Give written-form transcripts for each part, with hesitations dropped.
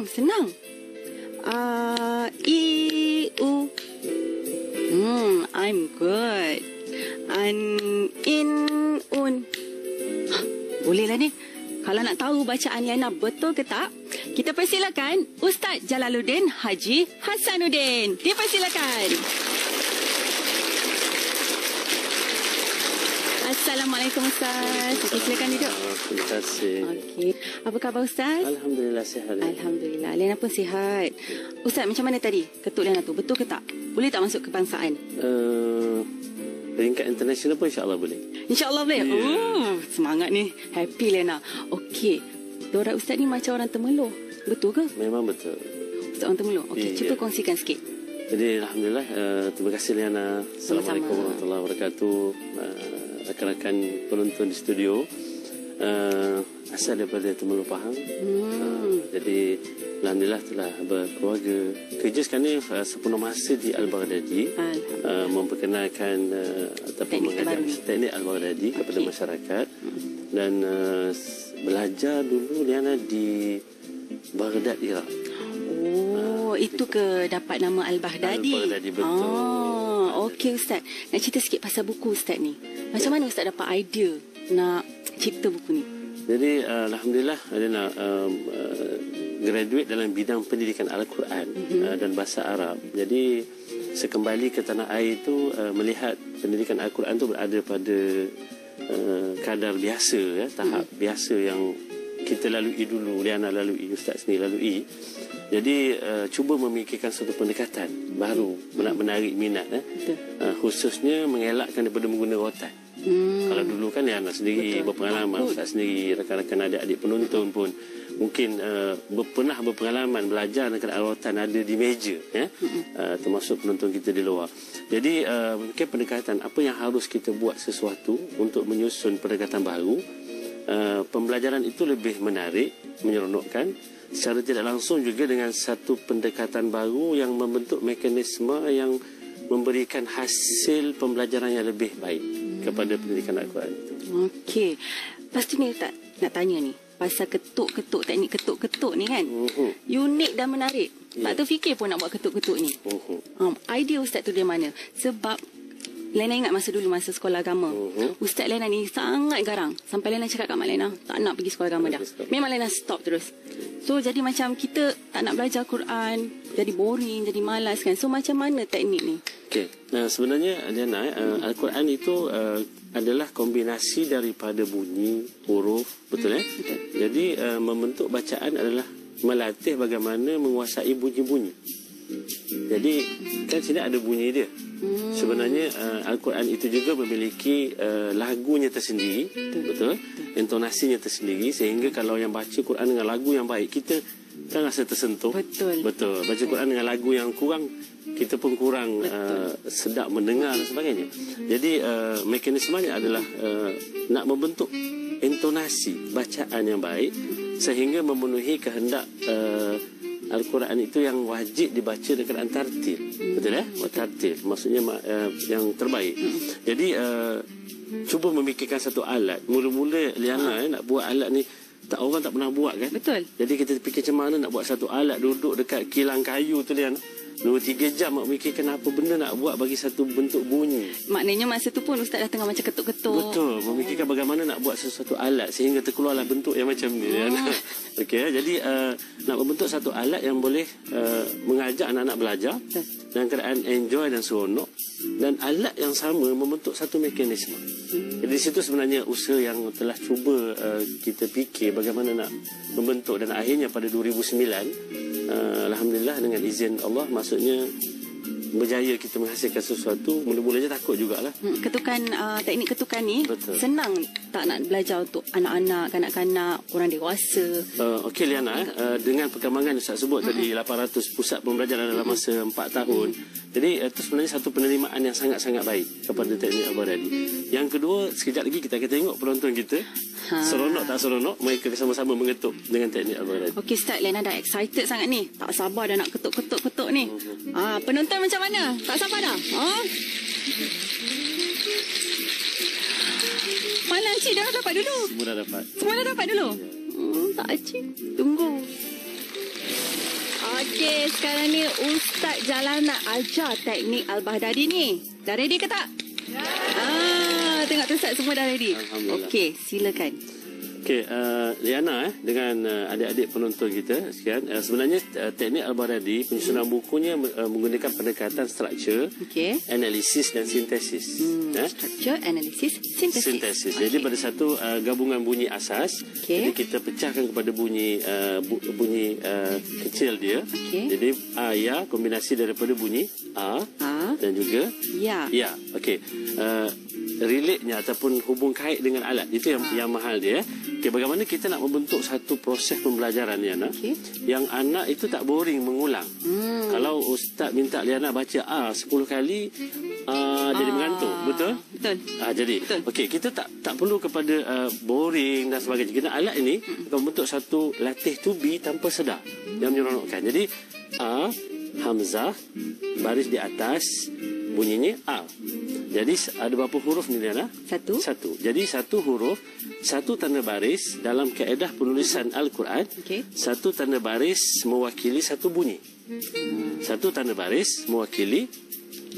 Senang. I, U. I'm good. An, in, un. Bolehlah ni. Kalau nak tahu bacaan Liana betul ke tak, kita persilakan Ustaz Jalaluddin Haji Hasanuddin. Dipersilakan. Assalamualaikum Ustaz. Okay, silakan duduk. Terima kasih. Okey. Apa khabar Ustaz? Alhamdulillah sihat. Alhamdulillah. Liana pun sihat. Ustaz, macam mana tadi ketuk Liana tu? Betul ke tak? Boleh tak masuk kebangsaan? Peringkat internasional pun insyaAllah boleh. InsyaAllah boleh. Yeah. Semangat ni. Happy Liana. Okey. Dorat Ustaz ni macam orang Temerloh. Betul ke? Memang betul. Ustaz orang Temerloh. Okey, cuba kongsikan sikit. Jadi Alhamdulillah, terima kasih Liana. Assalamualaikum warahmatullahi wabarakatuh. Rakan-rakan penonton di studio, asal daripada Temerloh Pahang. Jadi Alhamdulillah telah berkeluarga. Kerja sekarang ni sepenuh masa di Al-Baghdadi, memperkenalkan ataupun mengajar teknik Al-Baghdadi kepada masyarakat. Dan belajar dulu Liana di Baghdad, Iraq. Itu ke dapat nama Al-Baghdadi? Al-Baghdadi, betul. Okey Ustaz. Nak cerita sikit pasal buku Ustaz ni. Macam mana Ustaz dapat idea nak cipta buku ni? Jadi Alhamdulillah Liana graduate dalam bidang pendidikan Al-Quran dan bahasa Arab. Jadi sekembali ke tanah air itu, melihat pendidikan Al-Quran itu berada pada kadar biasa, ya, tahap biasa yang kita lalui dulu, Liana lalui, Ustaz ni lalui. Jadi cuba memikirkan satu pendekatan baru, nak menarik minat, khususnya mengelakkan daripada menggunakan rotan. Kalau dulu kan Liana sendiri berpengalaman, Ustaz sendiri, rakan-rakan adik-adik penonton pun mungkin pernah berpengalaman belajar dengan rotan ada di meja, ya? Termasuk penonton kita di luar. Jadi mungkin pendekatan apa yang harus kita buat sesuatu untuk menyusun pendekatan baru. Pembelajaran itu lebih menarik, menyeronokkan, secara tidak langsung juga dengan satu pendekatan baru yang membentuk mekanisme yang memberikan hasil pembelajaran yang lebih baik kepada pendidikan Al-Quran itu. Okey. Pasti ni tak nak tanya ni pasal ketuk-ketuk, teknik ketuk-ketuk ni kan. Unik dan menarik. Tak terfikir pun nak buat ketuk-ketuk ni. Idea Ustaz tu dari mana? Sebab Liana ingat masa dulu, masa sekolah agama, Ustaz Liana ni sangat garang. Sampai Liana cakap kat Mak Liana, tak nak pergi sekolah agama dah. Memang Liana stop terus. So jadi macam kita tak nak belajar Quran, jadi boring, jadi malas kan. So macam mana teknik ni? Okey. Sebenarnya Liana, Al-Quran itu adalah kombinasi daripada bunyi, huruf, betul ya? Betul. Jadi membentuk bacaan adalah melatih bagaimana menguasai bunyi-bunyi. Jadi kan sini ada bunyi dia. Sebenarnya Al-Quran itu juga memiliki lagunya tersendiri, betul? Intonasinya tersendiri, sehingga kalau yang baca Quran dengan lagu yang baik, kita kan rasa tersentuh. Betul. Baca Quran dengan lagu yang kurang, kita pun kurang sedap mendengar dan sebagainya. Jadi mekanismenya adalah nak membentuk intonasi bacaan yang baik sehingga memenuhi kehendak Al-Quran itu yang wajib dibaca dengan tartil. Betul ya? Tartil maksudnya yang terbaik. Jadi cuba memikirkan satu alat. Mula-mula Liana nak buat alat ni, orang tak pernah buat kan? Betul. Jadi kita fikir macam mana nak buat satu alat, duduk dekat kilang kayu tu Liana. 2-3 jam nak memikirkan apa benda nak buat bagi satu bentuk bunyi. Maknanya masa tu pun Ustaz dah tengah macam ketuk-ketuk. Betul, memikirkan bagaimana nak buat sesuatu alat sehingga terkeluarlah bentuk yang macam ni. Okey, jadi nak membentuk satu alat yang boleh mengajak anak-anak belajar dalam keadaan enjoy dan seronok, dan alat yang sama membentuk satu mekanisme. Jadi di situ sebenarnya usaha yang telah cuba kita fikir bagaimana nak membentuk, dan akhirnya pada 2009 Alhamdulillah dengan izin Allah, maksudnya berjaya kita menghasilkan sesuatu. Mula-mulanya takut jugalah. Teknik ketukan ni senang tak nak belajar untuk anak-anak, kanak-kanak, orang dewasa? Okey Liana, dengan perkembangan Ustaz sebut tadi 800 pusat pembelajaran dalam masa 4 tahun. Jadi itu sebenarnya satu penerimaan yang sangat-sangat baik kepada teknik Al-Baghdadi. Yang kedua, sekejap lagi kita akan tengok penonton kita seronok tak seronok mereka sama-sama mengetuk dengan teknik Al-Baghdadi. Okey Ustaz, Liana dah excited sangat ni. Tak sabar dah nak ketuk-ketuk ni. Penonton macam mana? Tak sabar dah? Mana Encik dah dapat dulu? Semua dah dapat dulu? Tak Encik. Tunggu. Okey, sekarang ni Ustaz Jalan nak ajar teknik Al-Baghdadi ni. Dah ready ke tak? Ya. Tengok tu Ustaz semua dah ready. Alhamdulillah. Okey, silakan. Okey, Liana dengan adik-adik penonton kita sekian. Sebenarnya teknik Al-Baghdadi penyusunan bukunya menggunakan pendekatan struktur, analisis dan sintesis. Structure, analisis, sintesis. Jadi pada satu gabungan bunyi asas, jadi kita pecahkan kepada bunyi kecil dia. Jadi A, ya, kombinasi daripada bunyi A dan juga ya. Okey. Relate-nya ataupun hubung kait dengan alat itu yang mahal dia. Okey, bagaimana kita nak membentuk satu proses pembelajaran Liana yang anak itu tak boring mengulang. Kalau ustaz minta Liana baca A 10 kali jadi mengantuk, betul? Jadi okey, kita tak perlu kepada boring dan sebagainya. Kita alat ini akan membentuk satu latih tubi tanpa sedar yang menyeronokkan. Jadi A, hamzah, baris di atas bunyinya A. Jadi ada berapa huruf ni Liana? Satu. Jadi satu huruf, satu tanda baris dalam kaedah penulisan Al-Quran. Satu tanda baris mewakili satu bunyi. Satu tanda baris mewakili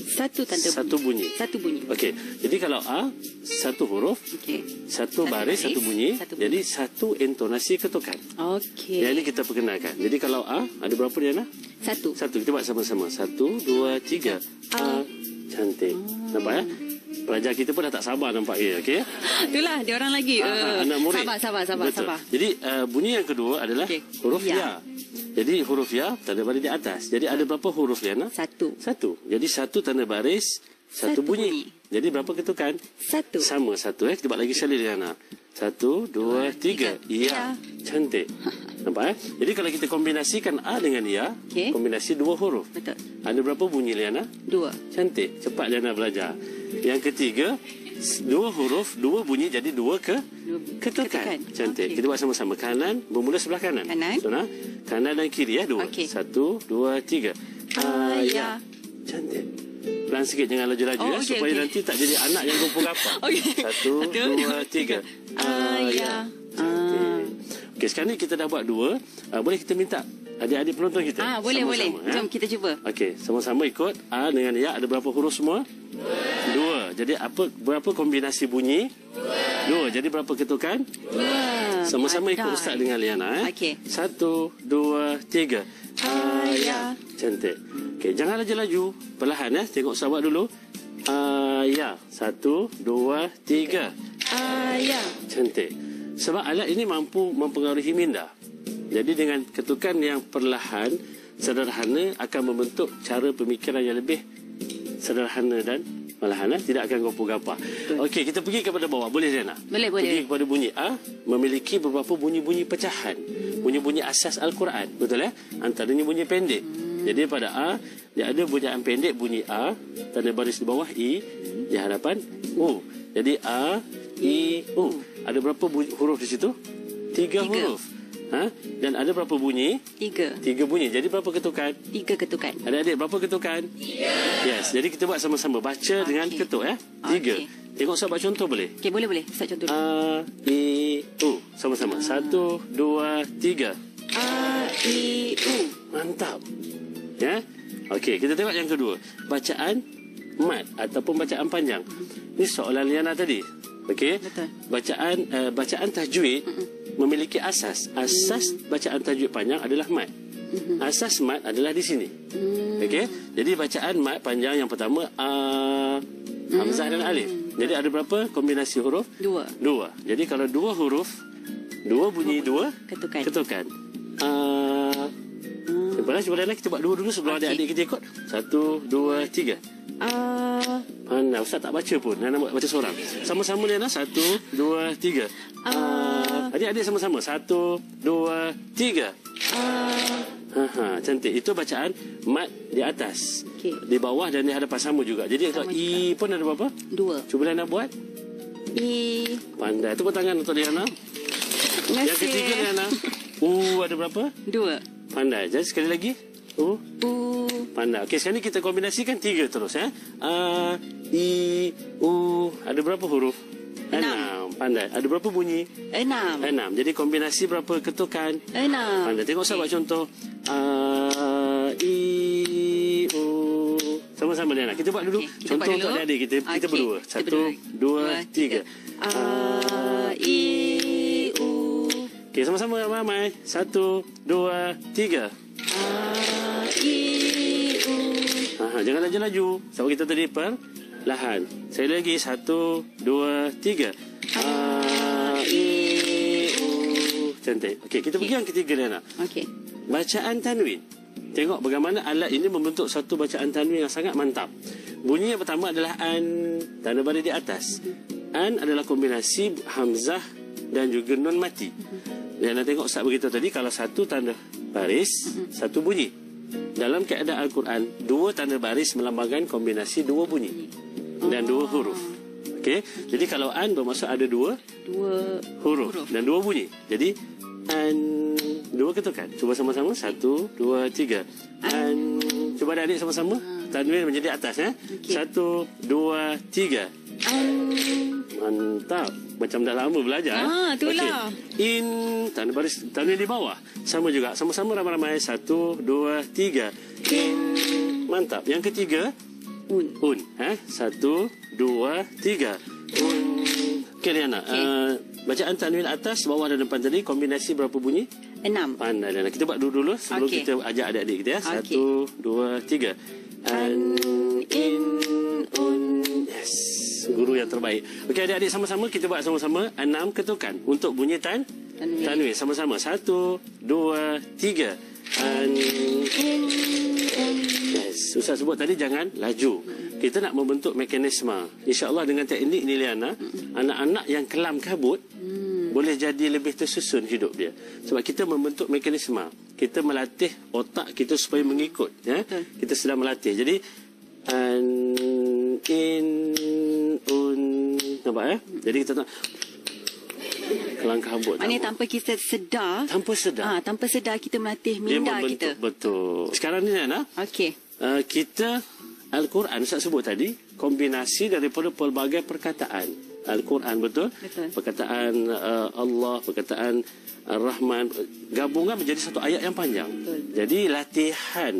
satu bunyi. Okey. Jadi kalau A satu huruf, satu baris, satu bunyi. Jadi satu intonasi ketukan. Okey. Yang ini kita perkenalkan. Jadi kalau A ada berapa Liana? Satu. Kita buat sama-sama. 1, 2, 3. A. Cantik. Nampak ya? Pelajar kita pun dah tak sabar nampak dia, okey? Itulah dia orang lagi. Anak murid. Sabar. Jadi bunyi yang kedua adalah huruf ya. Jadi huruf ya tanda baris di atas. Jadi ada berapa huruf Liana? Satu. Jadi satu tanda baris, satu bunyi. Jadi berapa ketukan? Satu. Sama satu Kita buat lagi sekali Liana. 1, 2, 3. Ya. Cantik. Nampak Jadi kalau kita kombinasikan A dengan ya, kombinasi dua huruf. Betul. Ada berapa bunyi Liana? 2. Cantik. Cepat Liana belajar. Yang ketiga, dua huruf, dua bunyi jadi dua ketukan. Cantik. Kita buat sama-sama. Kanan bermula sebelah kanan. Kanan dan kiri dua. 1, 2, 3. Ya. Cantik. Pelan sikit, jangan laju-laju supaya nanti tak jadi anak yang kumpul-kapal. 1, 2, 3. Ya. Okey, sekarang ni kita dah buat dua. Boleh kita minta adik-adik penonton kita? Boleh. Jom kita cuba. Okey, sama-sama ikut. A dengan ya ada berapa huruf semua? 2. Jadi berapa kombinasi bunyi? 2. Jadi berapa ketukan? 2. Sama-sama ikut Ustaz dengan Liana. 1, 2, 3. Ya. Cantik. Okey, jangan laju-laju. Perlahan Tengok Ustaz buat dulu. Ya. 1, 2, 3. Ya. Cantik. Sebab alat ini mampu mempengaruhi minda. Jadi dengan ketukan yang perlahan, sederhana akan membentuk cara pemikiran yang lebih sederhana dan malahan tidak akan gopoh-gapah. Okey, kita pergi kepada bawah. Boleh Liana? Boleh. Pergi kepada bunyi A, memiliki beberapa bunyi-bunyi pecahan. Bunyi-bunyi asas Al-Quran. Betul Antaranya bunyi pendek. Jadi pada A, dia ada bujaan pendek bunyi A, tanda baris di bawah I, di hadapan U. Jadi A, I, U. Ada berapa huruf di situ? 3 huruf. Dan ada berapa bunyi? 3 bunyi. Jadi berapa ketukan? 3 ketukan. Adik-adik berapa ketukan? 3. Yes. Jadi kita buat sama-sama. Baca dengan ketuk 3. Tengok Ustaz buat contoh boleh? Okey, boleh. Ustaz contoh dulu. A, I, U. Sama-sama. 1, 2, 3. A, I, U. Mantap. Okey, kita tengok yang kedua. Bacaan mat ataupun bacaan panjang. Ini soalan Liana tadi. Okey. Bacaan tajwid memiliki asas. Asas bacaan tajwid panjang adalah mat. Asas mat adalah di sini. Okey. Jadi bacaan mat panjang yang pertama A, hamzah dan alif. Jadi ada berapa kombinasi huruf? 2. Jadi kalau 2 huruf, 2 bunyi, 2 ketukan. Cuba kita buat dulu sebelum adik-adik kita ikut. 1, 2, 3. Mana Ustaz tak baca pun. Nak baca seorang. Sama-sama Liana. 1, 2, 3. Adik-adik sama-sama. 1, 2, 3. Cantik. Itu bacaan mat di atas. Di bawah dan di hadapan sama juga. Jadi kalau I pun ada berapa? 2. Cuba Liana buat. I. Pandai. Tepuk tangan untuk Liana. Yang ketiga Liana. U ada berapa? 2. Pandai. Jadi sekali lagi. U. Pandai. Okey, sekarang ni kita kombinasikan 3 terus. A, I, U. Ada berapa huruf? 6. Pandai. Ada berapa bunyi? 6. 6. Jadi kombinasi berapa ketukan? 6. Pandai. Tengok saya buat contoh. A, I, U. Sama-sama Liana. Kita buat dulu. Kita Contoh buat untuk dulu. adik-adik kita. Kita berdua. Kita 1, 2, 3. A, I, U. Okey, sama-sama ramai. 1, 2, 3. A, I, U. Jangan laju-laju. Sebab kita tadi perlahan. Saya lagi. 1, 2, 3. A, I, U. Cantik. Okey, kita pergi yang ketiga Liana. Okey. Bacaan tanwin. Tengok bagaimana alat ini membentuk satu bacaan tanwin yang sangat mantap. Bunyi yang pertama adalah an, tanda baris di atas. An adalah kombinasi hamzah dan juga nun mati. Dan anda tengok Ustaz beritahu tadi, kalau satu tanda baris, satu bunyi. Dalam keadaan Al-Quran, dua tanda baris melambangkan kombinasi dua bunyi dan dua huruf. Okey, jadi kalau an bermaksud ada dua huruf dan dua bunyi. Jadi an, dua ketukan. Cuba sama-sama. 1, 2, 3. An. Cuba adik sama-sama. Tanwin menjadi atas. 1, 2, 3. An. Mantap. Macam dah lama belajar. Itulah. Okay. In. Tanda baris tanwin di bawah. Sama juga. Sama-sama ramai-ramai. 1, 2, 3. In. Mantap. Yang ketiga. Un. 1, 2, 3. Un. Okey Liana. Bacaan tanwin atas, bawah dan depan tadi kombinasi berapa bunyi? 6. Pandai Liana. Kita buat dulu sebelum kita ajak adik-adik kita. 1, 2, 3. An, in, un. Yes. Guru yang terbaik. Okey adik-adik sama-sama kita buat sama-sama 6 ketukan untuk bunyi tanwin. Sama-sama. 1, 2, 3. An, in, un. Yes. Ustaz sebut tadi jangan laju. Kita nak membentuk mekanisme. InsyaAllah dengan teknik ni Liana, anak-anak yang kelam kabut boleh jadi lebih tersusun hidup dia. Sebab kita membentuk mekanisme. Kita melatih otak kita supaya mengikut. Kita sedang melatih. Jadi an, in, un. Nampak Jadi kita nak kelam kabut. Maknanya tanpa kita sedar. Tanpa sedar kita melatih minda kita. Betul. Sekarang ni Liana. Okey. Kita Al-Quran Ustaz sebut tadi kombinasi daripada pelbagai perkataan. Al-Quran betul? Perkataan Allah, perkataan Ar-Rahman, gabungan menjadi satu ayat yang panjang. Betul. Jadi latihan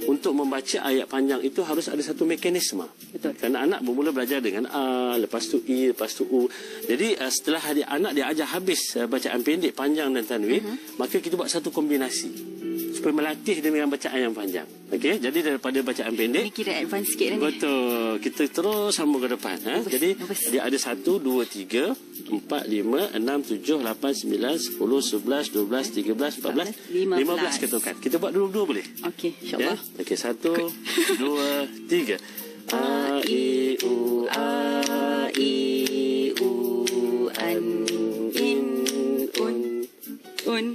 untuk membaca ayat panjang itu harus ada satu mekanisme. Betul. Kerana anak bermula belajar dengan A, lepas tu I, lepas tu U. Jadi setelah anak dia ajar habis bacaan pendek, panjang dan tanwin, maka kita buat satu kombinasi supaya melatih dengan bacaan yang panjang. Okey, jadi daripada bacaan pendek ini kira advance sikit ni. Betul. Kita terus sambung ke depan. Jadi dia ada 1, 2, 3, 4, 5, 6, 7, 8, 9, 10, 11, 12, 13, 14, 15 ketukan. Kita buat dulu-dua boleh? Okey, insyaAllah. Okey, 1, 2, 3. A, I, U, A, I, U, an, in, un.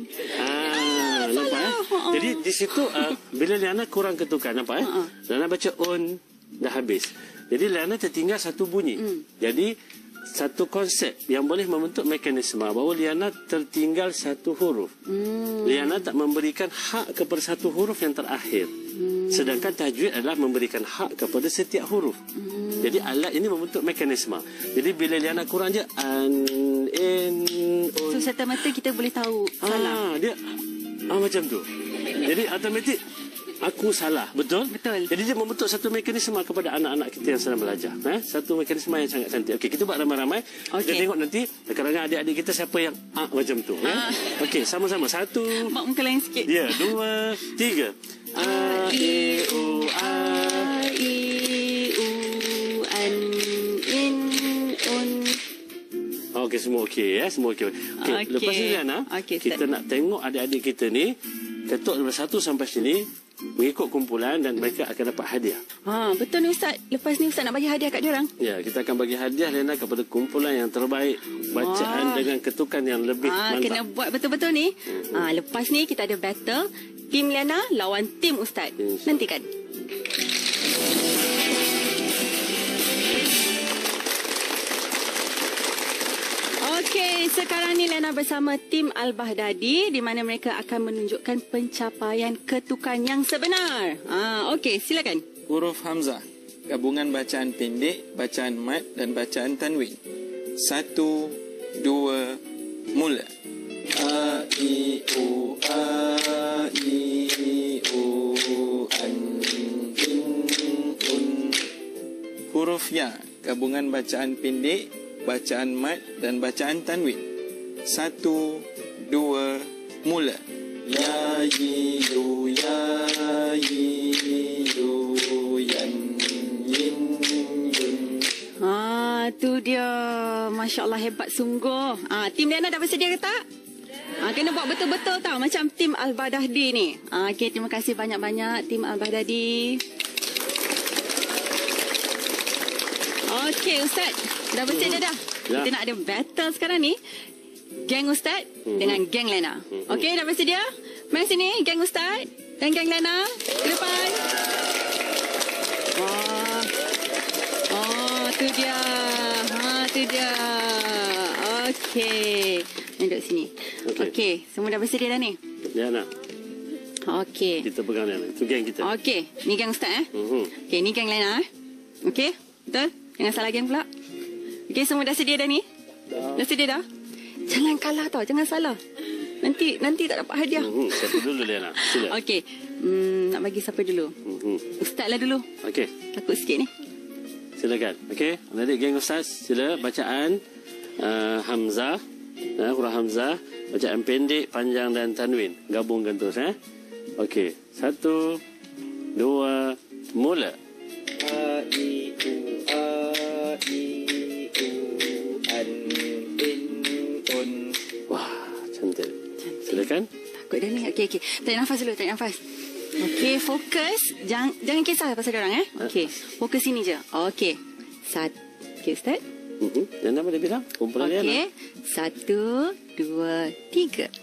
Jadi di situ bila Liana kurang ketukan, nampak Liana baca un dah habis. Jadi Liana tertinggal satu bunyi. Jadi satu konsep yang boleh membentuk mekanisme bahawa Liana tertinggal satu huruf. Liana tak memberikan hak kepada satu huruf yang terakhir. Sedangkan tajwid adalah memberikan hak kepada setiap huruf. Jadi alat ini membentuk mekanisme. Jadi bila Liana kurang je an, in, un. So serta-merta kita boleh tahu salah. Dia macam tu. Jadi automatik aku salah, betul? Betul. Jadi dia membentuk satu mekanisme kepada anak-anak kita yang sedang belajar. Satu mekanisme yang sangat cantik. Okey, kita buat ramai-ramai. Kita tengok nanti karangan adik-adik kita siapa yang macam tu. Okey, sama-sama. 1. Mak muka lain sikit. Ya, 2, 3. A, I, U, A, I, U, an, in, un. Okey, semua okey ya, semua okey. Okey, lepas ni Liana, kita nak tengok adik-adik kita ni ketuk dari 1 sampai sini mengikut kumpulan dan mereka akan dapat hadiah. Betul ni Ustaz. Lepas ni Ustaz nak bagi hadiah kat diorang. Ya, kita akan bagi hadiah Liana kepada kumpulan yang terbaik bacaan dengan ketukan yang lebih mantap. Kena buat betul-betul ni. Lepas ni kita ada battle tim Liana lawan tim Ustaz. Nantikan. Okey, sekarang ni Liana bersama tim Al-Baghdadi di mana mereka akan menunjukkan pencapaian ketukan yang sebenar. Okey, silakan. Huruf Hamzah, gabungan bacaan pendek, bacaan mad dan bacaan tanwin. 1, 2, mula. A, I, U, A, I, U, An, In, Un. Huruf Ya, gabungan bacaan pendek, bacaan mat dan bacaan tanwin. 1, 2, mula. Ya, Yi, Yu, Ya, Yi, Yu, Yan, Yin, Yun. Tu dia. Masya Allah, hebat sungguh. Tim Liana dah bersedia ke tak? Kena buat betul-betul tau. Macam tim Al-Baghdadi ni. Okay, terima kasih banyak-banyak tim Al-Baghdadi. Okay, Ustaz. Dah bersedia dah? Ya. Kita nak ada battle sekarang ni. Geng Ustaz dengan geng Lena. Okay, dah bersedia? Mari sini, geng Ustaz dan geng Lena. Ke depan. Tu dia. Tu dia. Okey. Duduk sini. Okey. Semua dah bersedia dah ni? Liana. Okey. Kita pegang Liana. Itu geng kita. Okey. Ni geng Ustaz Okey, ni geng Lena Okey. Betul? Jangan salah geng pula. Okey, semua dah sedia dah ni? Dah sedia dah? Jangan kalah tau. Jangan salah. Nanti tak dapat hadiah. Siapa dulu Liana? Sila. Okey. Nak bagi siapa dulu? Ustaz lah dulu. Okey. Takut sikit ni. Silakan. Okey. Adik geng Ustaz, sila bacaan Hamzah, huruf Hamzah, bacaan pendek, panjang dan tanwin. Gabungkan terus Okey. 1, 2, mula. A, I, U, A, I, U, An, In, Un. Wah, cantik. Silakan. Takut dah ni. Okey. Tarik nafas dulu, tarik nafas. Okey, fokus. Jangan kisah pasal diorang Okey, fokus sini je. Okey. Okey, Ustaz. Dan apa dia bilang? Kumpulan Liana. Okey. 1, 2, 3.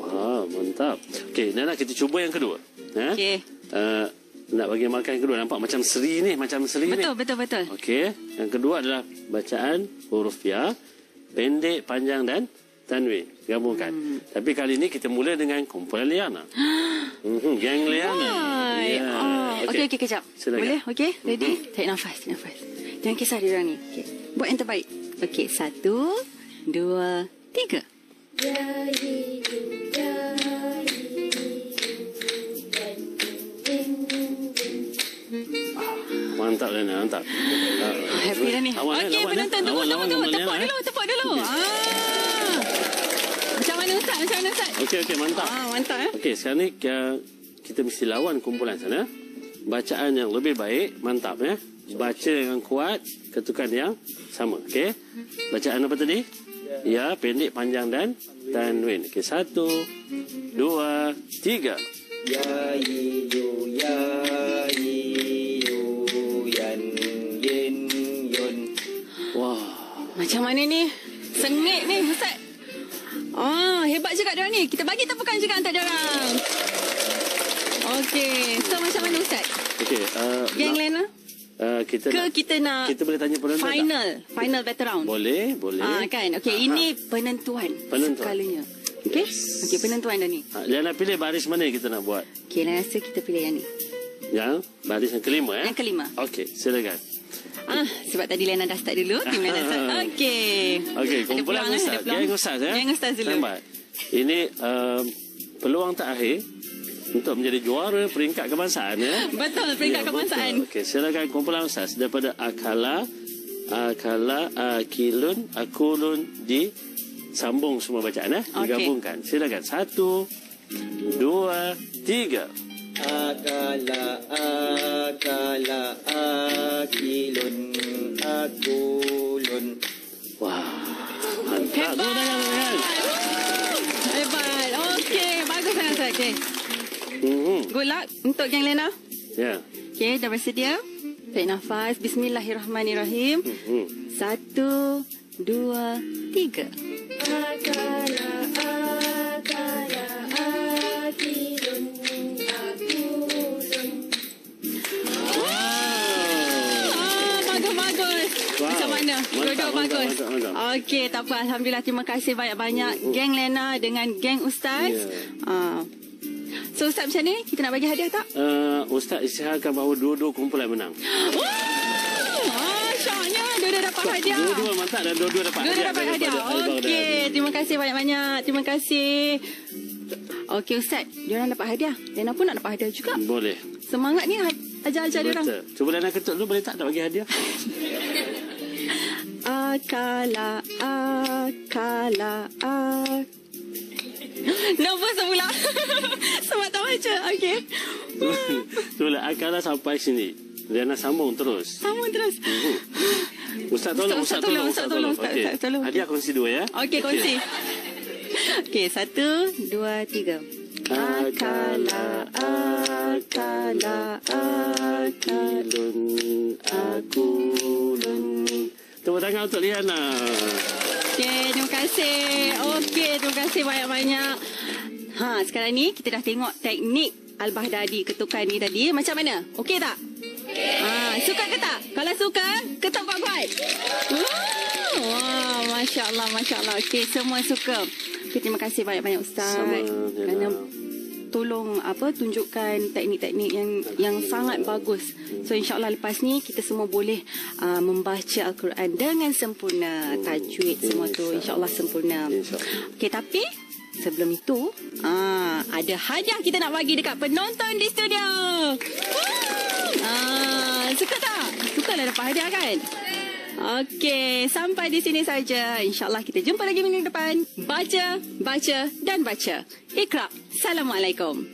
Wah, mantap. Okey, Nana, kita cuba yang kedua. Okey. Nak bagi makan yang kedua. Nampak macam seri ni. Betul. Okey. Yang kedua adalah bacaan huruf Ya. Pendek, panjang dan tanwin. Gabungkan. Tapi kali ini kita mula dengan kumpulan Liana. Geng Liana. Okey, kejap. Silakan. Boleh? Okey, ready? Tarik nafas. Jangan kisah diorang ni. Okey. Buat yang terbaik. Okey, 1, 2, 3. Mantap Liana, mantap. Happy dah ni. Okey, penonton tepuk dulu. Macam mana Ustaz? Okey, mantap. Mantap Okey, sekarang ni kita mesti lawan kumpulan sana. Bacaan yang lebih baik, mantap Baca dengan kuat, ketukan yang sama. Okey. Bacaan apa tadi? Ya, pendek, panjang dan tanwin. Okey, 1, 2, 3. Ya, Yi, Yu, Ya, Yi, Yu, Yan, Yin, Yun. Wah. Macam mana ni? Sengit ni Ustaz. Hebat juga diorang ni. Kita bagi tepukan juga untuk diorang. Okey. So macam mana Ustaz? Okey. Geng Lena? Kita nak kita boleh tanya penonton final battle round? Boleh. Kan. Okey, ini penentuan. Skalanya. Okey? Okey, penentuan dah ni. Liana pilih baris mana yang kita nak buat? Okey, Lena rasa kita pilih yang ni. Yang baris yang kelima Yang kelima. Okey, silakan. Sebab tadi Lena dah start dulu. Tim Lena start. Okey, kumpulan Ustaz. Geng Ustaz Geng Ustaz dulu. Sampai. Ini peluang terakhir untuk menjadi juara peringkat kebangsaan Betul, peringkat kebangsaan. Okey, silakan kumpulan Ustaz daripada Akala, Akilun, Akulun, disambung semua bacaan digabungkan. Silakan. 1, 2, 3. Akala, akilun, akulun. Wah, mantap. Hebat. Okey, bagus sangat Ustaz. Okey. Good luck untuk geng Lena. Ya. Okey, dah bersedia? Tarik nafas. Bismillahirrahmanirrahim. 1, 2, 3. Akala, akilun, akulun. Bagus. Macam mana? Duduk bagus. Okey, tak apa. Alhamdulillah, terima kasih banyak-banyak geng Lena dengan geng Ustaz. So Ustaz macam ni, kita nak bagi hadiah tak? Ustaz isyaratkan bahawa dua-dua kumpulan menang. Syoknya dua-dua dapat hadiah. Dua-dua mantap dan dua-dua dapat hadiah. Dua-dua dapat hadiah. Okey, terima kasih banyak-banyak. Terima kasih. Okey Ustaz, diorang dapat hadiah. Lena pun nak dapat hadiah juga. Boleh. Semangat ni ajar-ajar diorang. Betul. Cuba Lena ketuk dulu, boleh tak nak bagi hadiah? Akala. Nervous pula. Sebab tak baca. Okey. Itulah akala sampai sini. Lena sambung terus. Sambung terus. Ustaz tolong. Ustaz tolong. Hadiah kongsi dua ya. Okey, kongsi. Okey, 1, 2, 3. Akala. Akulun. Tepuk tangan untuk Liana. Okey, terima kasih. Okey, terima kasih banyak-banyak. Sekarang ni kita dah tengok teknik Al-Baghdadi ketukan ni tadi. Macam mana? Okey tak? Suka ke tak? Kalau suka, ketuk kuat-kuat. Wah, Masya Allah. Okey, semua suka. Okay, terima kasih banyak-banyak Ustaz. Kerana tolong tunjukkan teknik-teknik yang sangat bagus. So insya-Allah lepas ni kita semua boleh membaca Al-Quran dengan sempurna, tajwid semua tu insya-Allah sempurna. Okey, tapi sebelum itu ada hadiah kita nak bagi dekat penonton di studio. Suka tak? Sukalah dapat hadiah kan? Okey, sampai di sini saja. InsyaAllah kita jumpa lagi minggu depan. Baca, dan baca. Iqra. Assalamualaikum.